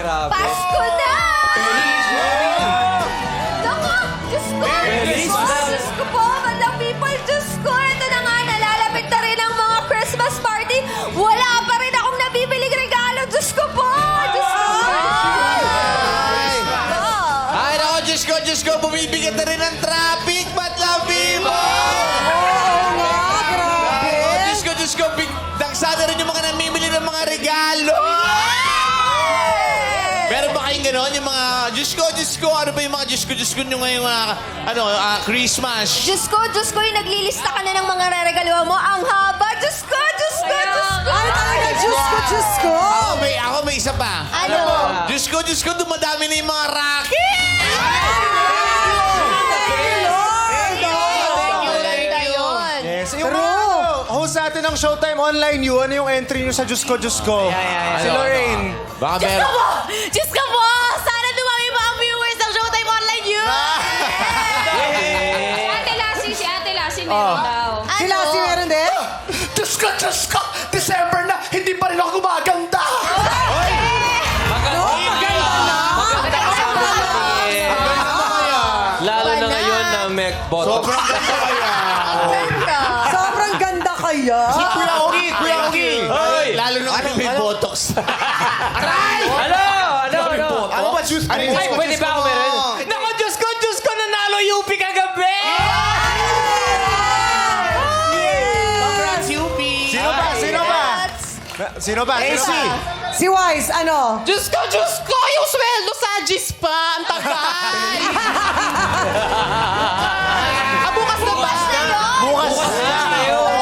grabe. Pasko na! Naku, Diyos ko! Diyos ko po, madlang people, Diyos ko! Ito na nga, nalalapit na rin ang mga Christmas party. Wala pa rin akong nabibiling regalo. Diyos ko po! Diyos ko po! Ay, nako, Diyos ko, bumibigat na rin ang traffic, Madlang People! Diyos ko, dagsada rin yung mga namimili ng mga regalo! Meron ba kayong gano'n? Yung mga, Diyos ko, ano ba yung mga Diyos ko nyo ngayong Christmas? Diyos ko, yung naglilista ka na ng mga reregalo mo. Ang haba! Diyos ko! Ay, talaga, Diyos ko. Ako may isa pa. Ano? Diyos ko, dumadami na yung mga racket! Yes. Yung mga host natin ng Showtime Online U, ano yung entry nyo sa Diyos ko? Si Lorraine. Baka meron. Diyos ko po! Sana dumami pa ang viewers ng Showtime Online yun! Si Ate Lassie meron daw. Sila si meron din? Diyos ko! December na, hindi pa rin ako gumaganda! Lalo na ngayon na may botox. Sobrang ganda kaya. Sobrang ganda kaya. Kuya Ogi! Lalo na kami may botox. Ano? Ano ba, Diyos ko? Ay, pwede ba ako meron? Naku, Diyos ko, nanalo UP kagabi! Congrats, UP! Sino ba? AC! Si Wise, ano? Diyos ko, yung sweldo sa Gis pa. Ang tagal. Bukas na ba? Bukas na!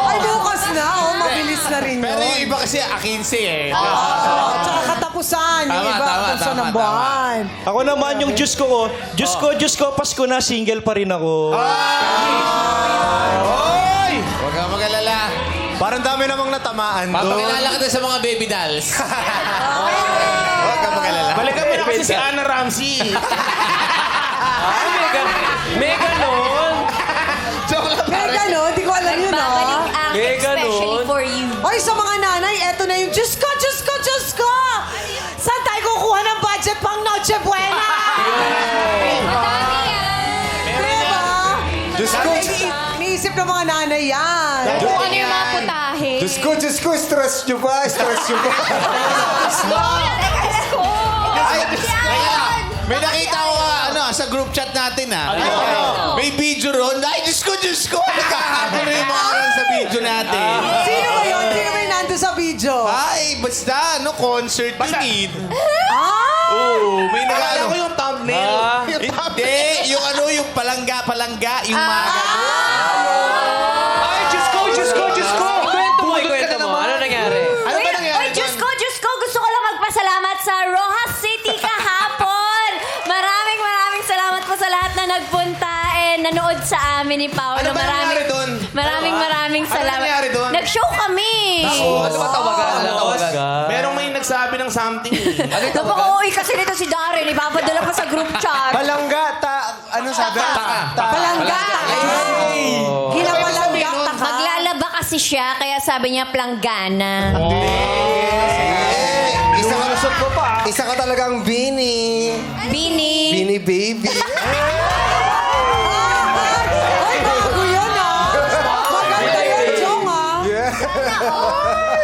Ay, bukas na. Oh, mabilis na rin Pero yun. yung iba kasi akinse eh. Tsaka katapusan. Yung Tama, iba, tama, katapusan tama, ng buwan. Ako naman yung Diyos ko. Diyos ko, Pasko na, single pa rin ako. Huwag kang mag-alala. Parang dami namang natamaan doon. Papakilala kita sa mga baby dolls. Huwag kang mag-alala. Balikan mo na kasi si Anna Ramsey. Ay, may ganon. May gano'n, di ko alam yun, Babalik ah. ang May especially ganun. for you. Oy, sa mga nanay, eto na yung Diyos ko! Saan tayo kukuha ng budget pang Noche Buena? Madami yan. Diba? Diyos ko! Niisip ng mga nanay yan. Kung ano yung mga putahe. Diyos ko, stress nyo ba? Ay, may nakita ko sa group chat natin May video ron. Ay, Diyos ko. Nagkakapon na yung mga sa video natin. Sino ba yun? Sino ba yung nandun sa video? Ay, basta, concert you need. Ah! Oo, may nag-ano. ko yung thumbnail. Hindi, yung palangga, yung mga gano'n. Ay, Diyos ko! Kwento mo. Ano nangyari? Ano ba nangyari Oy, Diyos ko! Gusto ko lang magpasalamat sa Rojas City kahapon. Maraming salamat po sa lahat na nagpunta nanood sa amin ni Paolo. Ano ba nangyari doon? Maraming salamat. nangyari doon? Nag-show kami. Ano ba tawagan? Merong may nagsabi ng something. Napaka-uwi kasi nito si Darren. Ipapadala pa sa group chat. Palangga, ano sabi? Palangga. Gila palangga. Maglalaba kasi siya, kaya sabi niya planggana. Isa ka talagang Bini. Bini. Bini baby. Ay, bago yun, ah. Maganda yun, Chong, ah.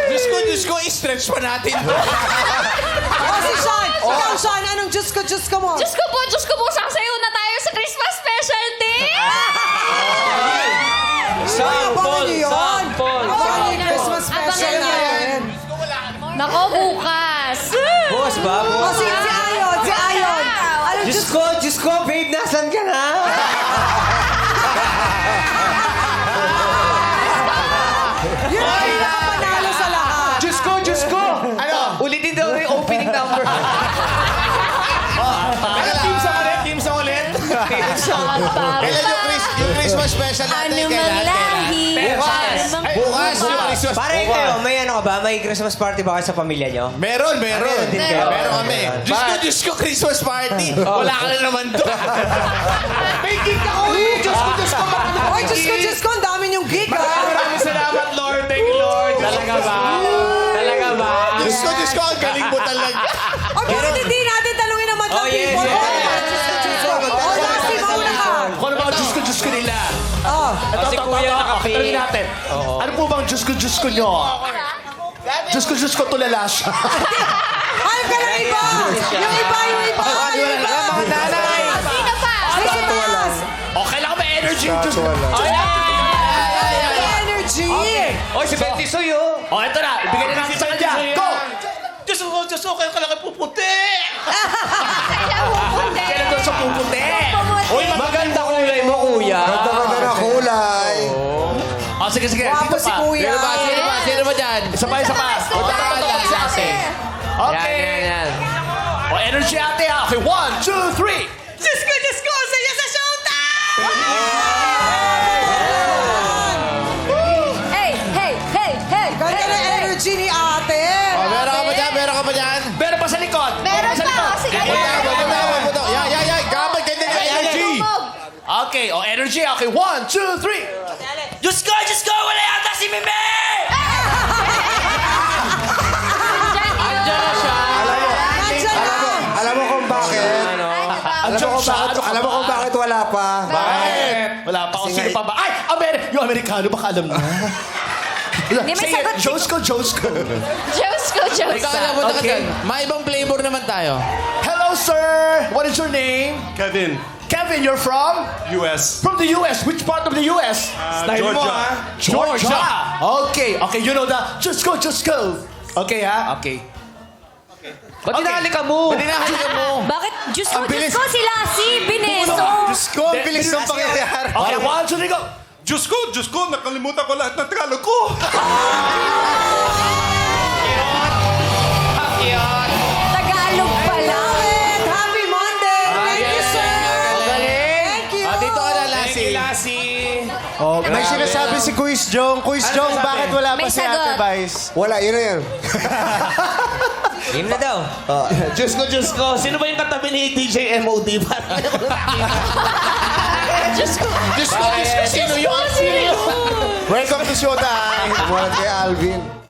Diyos ko, i-stretch pa natin. O, si Sean. Ikaw, Sean, anong Diyos ko mo? Diyos ko po, sasayaw na tayo sa Christmas specialty. Abangan niyo yun. Abangan niyo yung Christmas special natin. Nako, bukas. Bukas ba? O, si Ayon. Anong Diyos ko, babe, nasan ka na? Yun ang pinakapanalo sa lahat. Diyos ko! Ano? Ulitin daw yung opening number. Team sa ulit. Kailan yung Christmas special natin? Ano mang Kailan? lahi. Bukas yung Christmas. Pare kayo, may ano ka ba? May Christmas party ba kayo sa pamilya nyo? Meron. din kayo. Meron kami. Diyos ko, Christmas party. Wala ka na naman doon. May gig ako eh! Diyos ko! Oy, Diyos ko, ang dami niyong gig, ah. Maraming salamat, Lord. Thank you, Lord. Talaga ba? Diyos ko, ang galing mo talaga. O, pero hindi natin Tanungin natin. Ano po bang Diyos ko nyo? Diyos ko tulala siya. Ay, ka na iba! Yung iba! Mga nanay. Sino pa? Okay lang ba energy? Diyos ko. Energy! Oy, si Betty Soy, oh. O, ito na. Ibigay na natin sa kanya. Go! Diyos ko, kayo kalaki puputi. Kailan doon sa puputi? Uy, maganda kulay mo, kuya. Ganda na kulay. O, sige. Wapo Dito si pa. kuya. Sino ba dyan? Isa pa. Si ate. Okay. Yan. O, energy ate ha. Okay, 1, 2, 3. Diyos ko, ang saya sa showtime! Hey. Ganda na energy ni ate. O, meron ka pa dyan? Meron pa sa likod. Meron pa. Sige. Puto. Yay. Gabay, ganda ng energy. Okay, o, energy. Okay, 1, 2, 3. Diyos ko, wala yata si Mime! Andiyan na siya. Nandiyan na. Alam mo kung bakit? Alam mo kung bakit wala pa? Bakit? Wala pa. O, sino pa ba? Ay, yung Amerikano, baka alam na. Hindi, may Say sagot it. si- Diyos ko. Ikaw na, punta ka Okay. dyan. May ibang flavor naman tayo. Hello, sir. What is your name? Kevin, Kevin, you're from? US. From the US. Which part of the US? Georgia. Okay, you know the Just go. Okay, ha? Okay. Ba't hinahalikan mo? Bakit? Diyos ko, sila si Bineso. Diyos ko, ang bilis ng pangyayari. Okay, 1, 2, 3, go. Diyos ko, nakalimutan ko lahat ng Tagalog ko. Tagalog pala. Happy Monday! Thank you, sir! Thank you! Dito ka na, Lassie. Oh, may sinasabi si Quiz Jong. Quiz Jong, bakit wala pa May si Ate sagot. Vice? Wala, yun na yun. Game na daw. Diyos ko. Sino ba yung katabi ni DJ MOD? Diyos ko. Sino yun? Welcome to Showtime. Tumulat kay Alvin.